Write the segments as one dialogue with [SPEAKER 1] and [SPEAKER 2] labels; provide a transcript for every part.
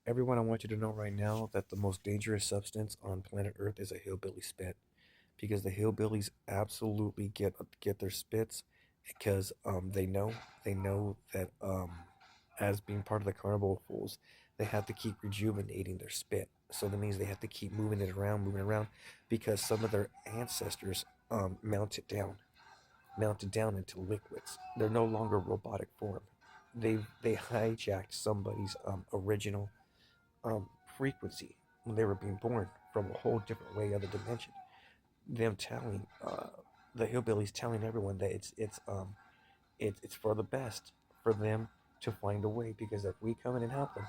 [SPEAKER 1] Everyone, I want you to know right now that the most dangerous substance on planet Earth is a hillbilly spit, because the hillbillies absolutely get their spits because they know that as being part of the carnival fools, they have to keep rejuvenating their spit. So that means they have to keep moving it around, because some of their ancestors melt it down, melted down into liquids. They're no longer robotic form. They hijacked somebody's original um, frequency when they were being born from a whole different way, other dimension. Them telling the hillbillies telling everyone that it's for the best for them to find a way, because if we come in and help them,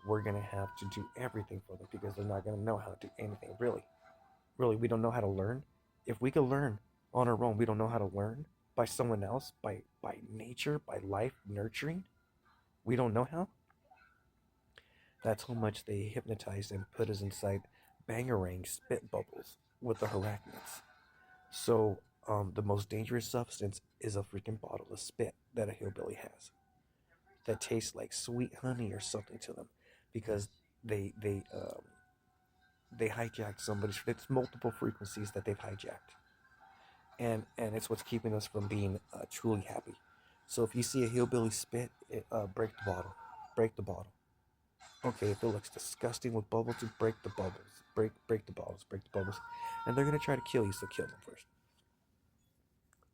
[SPEAKER 1] we're gonna have to do everything for them, because they're not gonna know how to do anything. Really, we don't know how to learn. If we could learn on our own, we don't know how to learn by someone else, by nature, by life nurturing. We don't know how. That's how much they hypnotized and put us inside bangarang spit bubbles with the arachnids. So, the most dangerous substance is a freaking bottle of spit that a hillbilly has that tastes like sweet honey or something to them, because they they um, they hijacked somebody's. It's multiple frequencies that they've hijacked, and it's what's keeping us from being truly happy. So if you see a hillbilly spit, break the bottle, break the bottle. Okay, if it looks disgusting with bubbles, just break the bubbles, break the bottles, break the bubbles, and they're gonna try to kill you. So kill them first,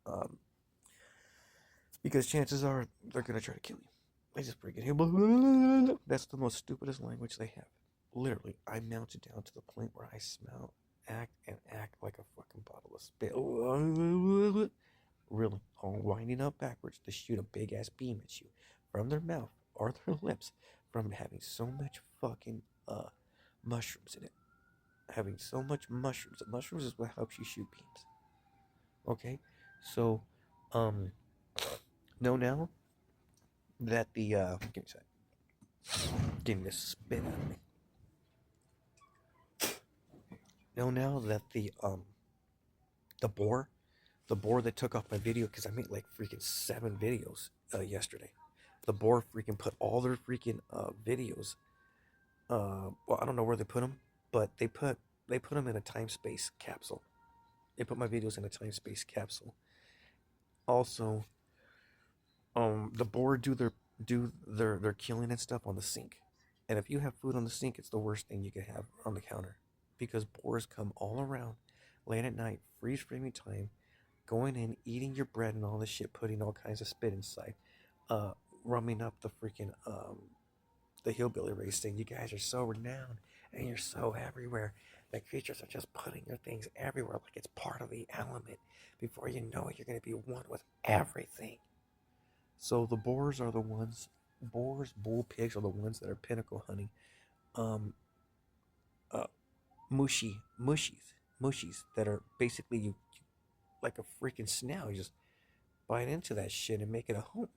[SPEAKER 1] um, because chances are they're gonna try to kill you. They just break it. That's the most stupidest language they have. Literally, I mounted down to the point where I smell, act like a fucking bottle of spit. Really, all winding up backwards to shoot a big ass beam at you from their mouth or their lips, from having so much fucking mushrooms in it. Having so much mushrooms. Mushrooms is what helps you shoot beams. Okay, so um, know now that the give me a sec. Getting this spit out of me. Know now that the boar, the boar that took off my video, because I made like freaking 7 videos yesterday. The boar freaking put all their freaking videos. Well, I don't know where they put them, but they put them in a time space capsule. They put my videos in a time space capsule. Also, the boar do their killing and stuff on the sink. And if you have food on the sink, it's the worst thing you could have on the counter, because boars come all around late at night, freeze framing time, going in, eating your bread and all this shit, putting all kinds of spit inside, uh, rumming up the hillbilly race, saying you guys are so renowned and you're so everywhere. The creatures are just putting their things everywhere like it's part of the element. Before you know it, you're going to be one with everything. So the boars are the ones, boars, bull pigs are the ones that are pinnacle hunting. Um, uh, mushies that are basically you like a freaking snail. You just bite into that shit and make it a home,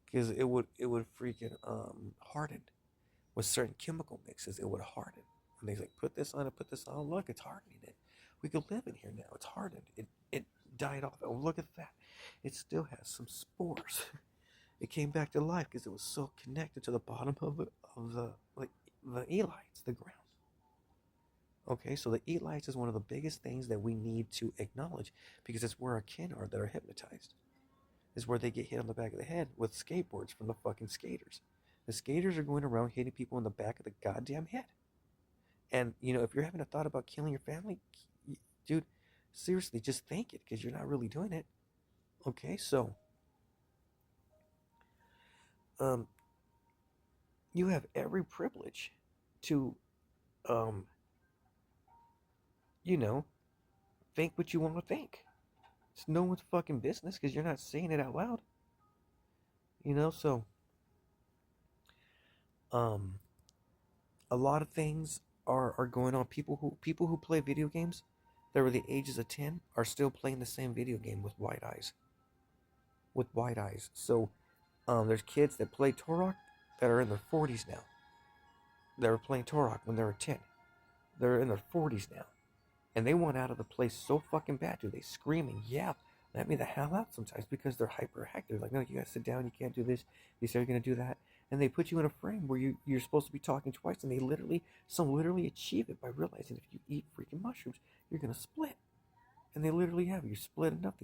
[SPEAKER 1] because it would freaking harden with certain chemical mixes. It would harden. And they like put this on it, put this on. Look, it's hardening it. We could live in here now. It's hardened. It died off. Oh, look at that. It still has some spores. It came back to life because it was so connected to the bottom of the like the elites, the ground. Okay, so the elites is one of the biggest things that we need to acknowledge, because it's where our kin are that are hypnotized. Is where they get hit on the back of the head with skateboards from the fucking skaters. The skaters are going around hitting people in the back of the goddamn head. And if you're having a thought about killing your family, dude, seriously, just think it, because you're not really doing it. Okay, so um, you have every privilege to um, you know, think what you want to think. It's no one's fucking business, because you're not saying it out loud. So um, a lot of things are going on. People who play video games that were the ages of 10 are still playing the same video game with white eyes. With white eyes. So there's kids that play Torok that are in their 40s now. They were playing Torok when they were 10. They're in their 40s now. And they want out of the place so fucking bad, dude. They scream and yell. Let me the hell out sometimes, because they're hyperactive. Like, no, you gotta sit down. You can't do this. You say you're gonna do that. and they put you in a frame where you're supposed to be talking twice, and some literally achieve it by realizing if you eat freaking mushrooms, you're gonna split, and they literally have you split enough.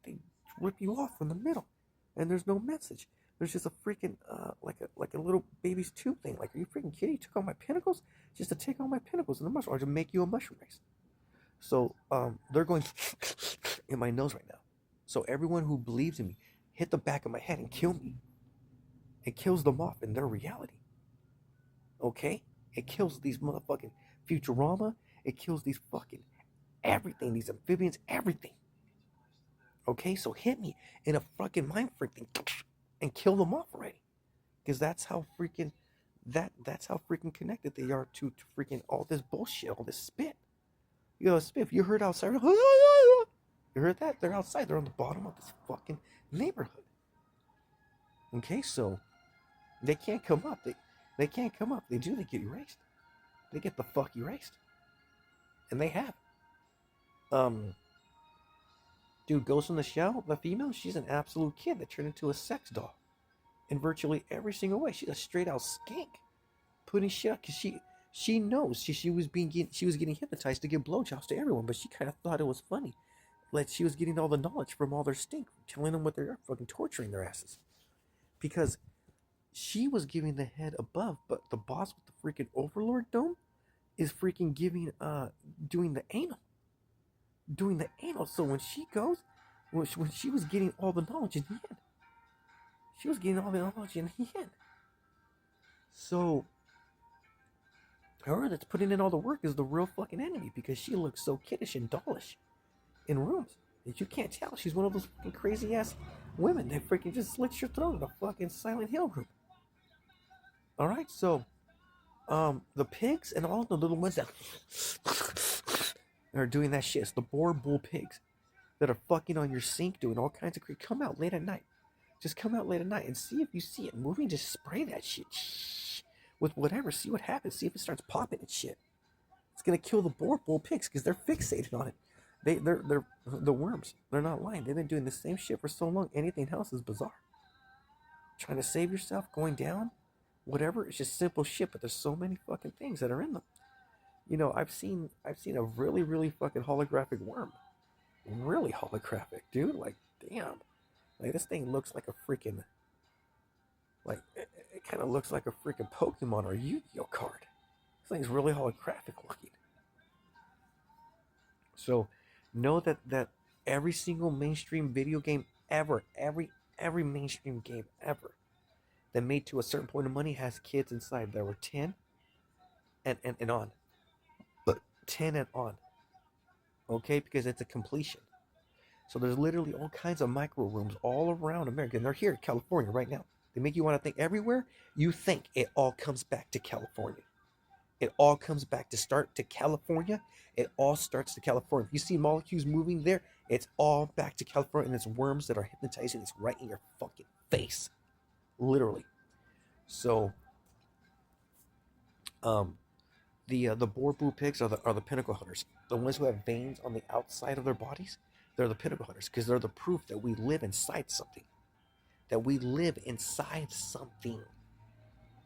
[SPEAKER 1] They rip you off from the middle, and there's no message. There's just a freaking like a little baby's tube thing. Like, are you freaking kidding? You took all my pinnacles just to take all my pinnacles in the mushroom, or to make you a mushroom race. So they're going in my nose right now. So everyone who believes in me, hit the back of my head and kill me. It kills them off in their reality. Okay? It kills these motherfucking Futurama. It kills these fucking everything, these amphibians, everything. Okay? So hit me in a fucking mind freak thing and kill them off already. Because that's how freaking connected they are to freaking all this bullshit, all this spit. You know, spit. You heard outside. You heard that? They're outside. They're on the bottom of this fucking neighborhood. Okay, so they can't come up. They can't come up. They get erased. They get the fuck erased. And they have. Dude, Ghost in the Shell, the female, she's an absolute kid that turned into a sex doll. In virtually every single way. She's a straight out skank. Putting shit up because she knows she was getting hypnotized to give blowjobs to everyone, but she kind of thought it was funny. Like she was getting all the knowledge from all their stink, telling them what they're fucking torturing their asses. Because she was giving the head above, but the boss with the freaking overlord dome is freaking doing the anal. Doing the anal. So when she goes, when she was getting all the knowledge in the end. She was getting all the knowledge in the end. So her that's putting in all the work is the real fucking enemy because she looks so kiddish and dollish in rooms that you can't tell. She's one of those fucking crazy ass women that freaking just slits your throat in a fucking Silent Hill room. Alright, so the pigs and all the little ones that are doing that shit. It's the boar bull pigs that are fucking on your sink doing all kinds of come out late at night. Just come out late at night and see if you see it moving. Just spray that shit with whatever. See what happens. See if it starts popping and shit. It's gonna kill the boar bull pigs because they're fixated on it. They're the worms. They're not lying. They've been doing the same shit for so long. Anything else is bizarre. Trying to save yourself, going down, whatever. It's just simple shit. But there's so many fucking things that are in them. You know, I've seen a really, really fucking holographic worm. Really holographic, dude. Like, damn. Like, this thing looks like a freaking, like, it kind of looks like a freaking Pokemon or Yu-Gi-Oh card. This thing's really holographic looking. So, know that every single mainstream video game ever, every mainstream game ever that made to a certain point of money has kids inside. There were 10 and on. But 10 and on. Okay? Because it's a completion. So there's literally all kinds of micro rooms all around America. And they're here in California right now. They make you want to think everywhere. You think it all comes back to California. It all comes back to California. It all starts to California. If you see molecules moving there, it's all back to California. And it's worms that are hypnotizing. It's right in your fucking face. Literally. So, the boar boo pigs are the pinnacle hunters. The ones who have veins on the outside of their bodies. They're the pinnacle hunters because they're the proof that we live inside something. That we live inside something.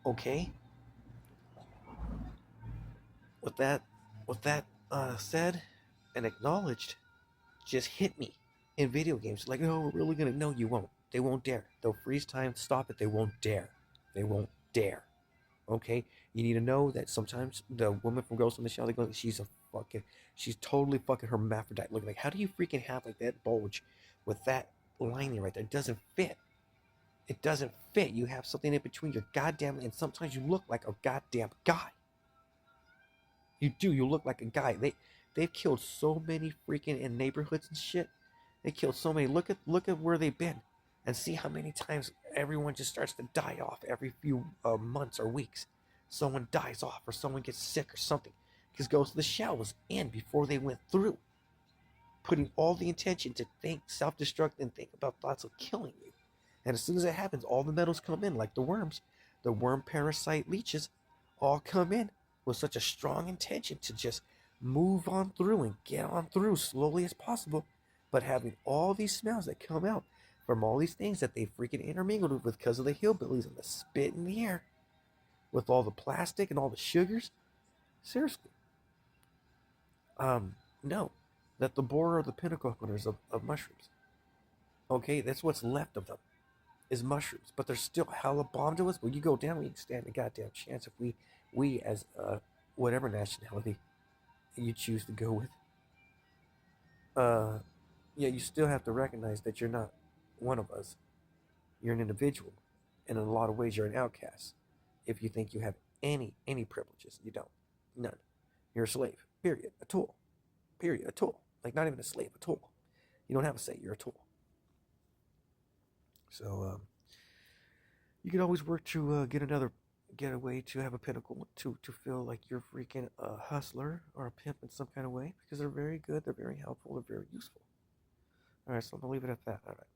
[SPEAKER 1] Okay? With that said and acknowledged, just hit me in video games. Like, oh, we're really gonna. No, you won't. They won't dare. They'll freeze time, stop it. They won't dare. They won't dare. Okay? You need to know that sometimes the woman from Ghost in the Shell, she's totally fucking hermaphrodite looking. Like, how do you freaking have like that bulge with that lining right there? It doesn't fit. It doesn't fit. You have something in between your goddamn, and sometimes you look like a goddamn guy. You do. You look like a guy. They've killed so many freaking in neighborhoods and shit. They killed so many. Look at where they've been, and see how many times everyone just starts to die off every few months or weeks. Someone dies off, or someone gets sick, or something. Because Ghost of the Shell was in before they went through, putting all the intention to think, self-destruct, and think about thoughts of killing you. And as soon as it happens, all the metals come in, like the worms. The worm parasite leeches all come in with such a strong intention to just move on through and get on through slowly as possible. But having all these smells that come out from all these things that they freaking intermingled with because of the hillbillies and the spit in the air with all the plastic and all the sugars. Seriously, no, that the boar are the pinnacle hunters of mushrooms. Okay, that's what's left of them is mushrooms, but they're still hella bomb to us. When you go down, we ain't stand a goddamn chance if we as whatever nationality you choose to go with. Uh, yeah, you still have to recognize that you're not one of us. You're an individual, and in a lot of ways, you're an outcast. If you think you have any privileges, you don't. None. You're a slave. Period. A tool. Period. A tool. Like not even a slave. A tool. You don't have a say. You're a tool. So you can always work to get a way to have a pinnacle to feel like you're freaking a hustler or a pimp in some kind of way because they're very good. They're very helpful. They're very useful. All right, so I'm gonna leave it at that. All right.